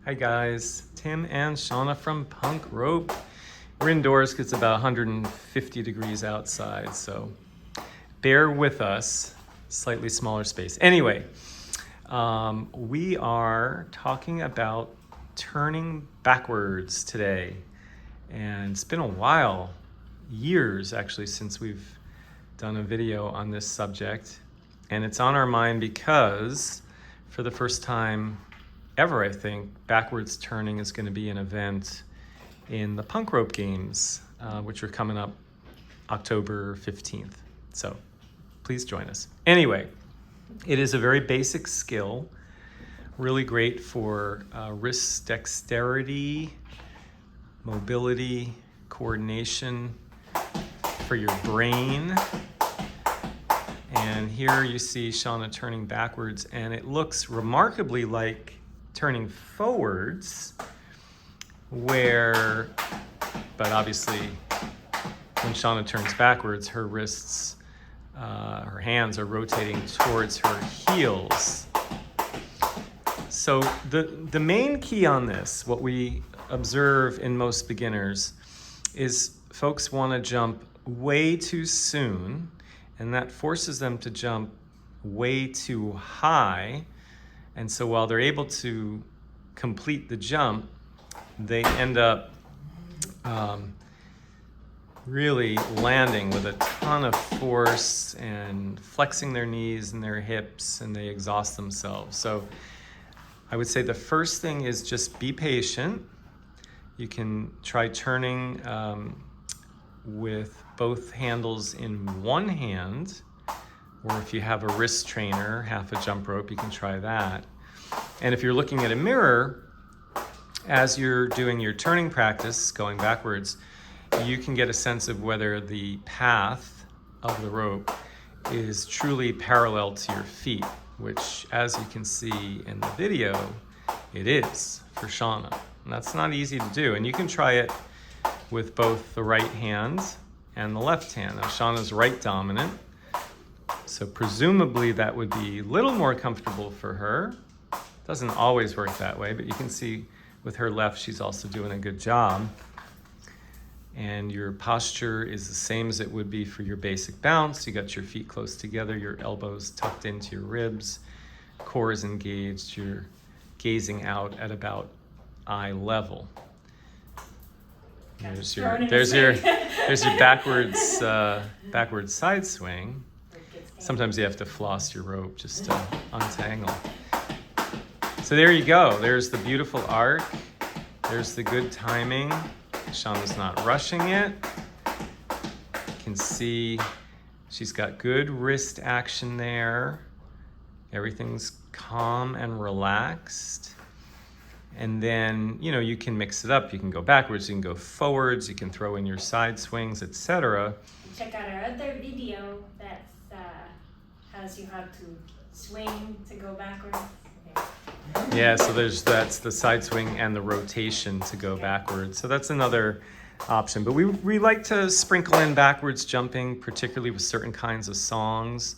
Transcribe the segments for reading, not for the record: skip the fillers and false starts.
Hi guys, Tim and Shana from Punk Rope. We're indoors because it's about 150 degrees outside, so bear with us, slightly smaller space. Anyway, we are talking about turning backwards today. And it's been a while, years actually, since we've done a video on this subject. And it's on our mind because for the first time ever, I think, backwards turning is going to be an event in the Punk Rope Games, which are coming up October 15th. So please join us. Anyway, it is a very basic skill, really great for wrist dexterity, mobility, coordination, for your brain. And here you see Shana turning backwards, and it looks remarkably like turning forwards, but obviously when Shana turns backwards, her wrists, her hands are rotating towards her heels. So the main key on this, what we observe in most beginners, is folks want to jump way too soon, and that forces them to jump way too high. And so while they're able to complete the jump, they end up really landing with a ton of force and flexing their knees and their hips, and they exhaust themselves. So I would say the first thing is just be patient. You can try turning with both handles in one hand, or if you have a wrist trainer, half a jump rope, you can try that. And if you're looking at a mirror, as you're doing your turning practice, going backwards, you can get a sense of whether the path of the rope is truly parallel to your feet, which, as you can see in the video, it is for Shana. And that's not easy to do. And you can try it with both the right hand and the left hand. Now, Shana's right dominant, so presumably that would be a little more comfortable for her. Doesn't always work that way, but you can see with her left, she's also doing a good job. And your posture is the same as it would be for your basic bounce. You got your feet close together, your elbows tucked into your ribs, core is engaged, you're gazing out at about eye level. There's your backwards side swing. Sometimes you have to floss your rope just to untangle. So there you go. There's the beautiful arc. There's the good timing. Shana's not rushing it. You can see she's got good wrist action there. Everything's calm and relaxed. And then, you can mix it up. You can go backwards, you can go forwards, you can throw in your side swings, etc. Check out our other video that has you how to swing to go backwards. Okay. Yeah, so that's the side swing and the rotation to go backwards. So that's another option. But we like to sprinkle in backwards jumping, particularly with certain kinds of songs.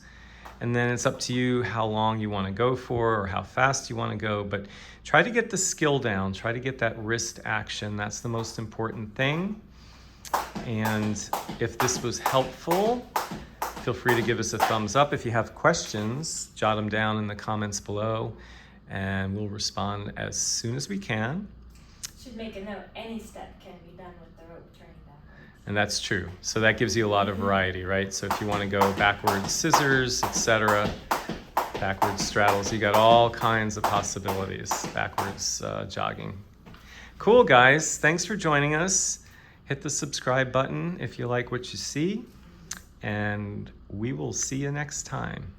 And then it's up to you how long you want to go for or how fast you want to go. But try to get the skill down. Try to get that wrist action. That's the most important thing. And if this was helpful, feel free to give us a thumbs up. If you have questions, jot them down in the comments below, and we'll respond as soon as we can. Should make a note, any step can be done with the rope turning backwards. And that's true. So that gives you a lot of variety, right? So if you want to go backwards scissors, etc., backwards straddles, you got all kinds of possibilities, backwards jogging. Cool, guys. Thanks for joining us. Hit the subscribe button if you like what you see, and we will see you next time.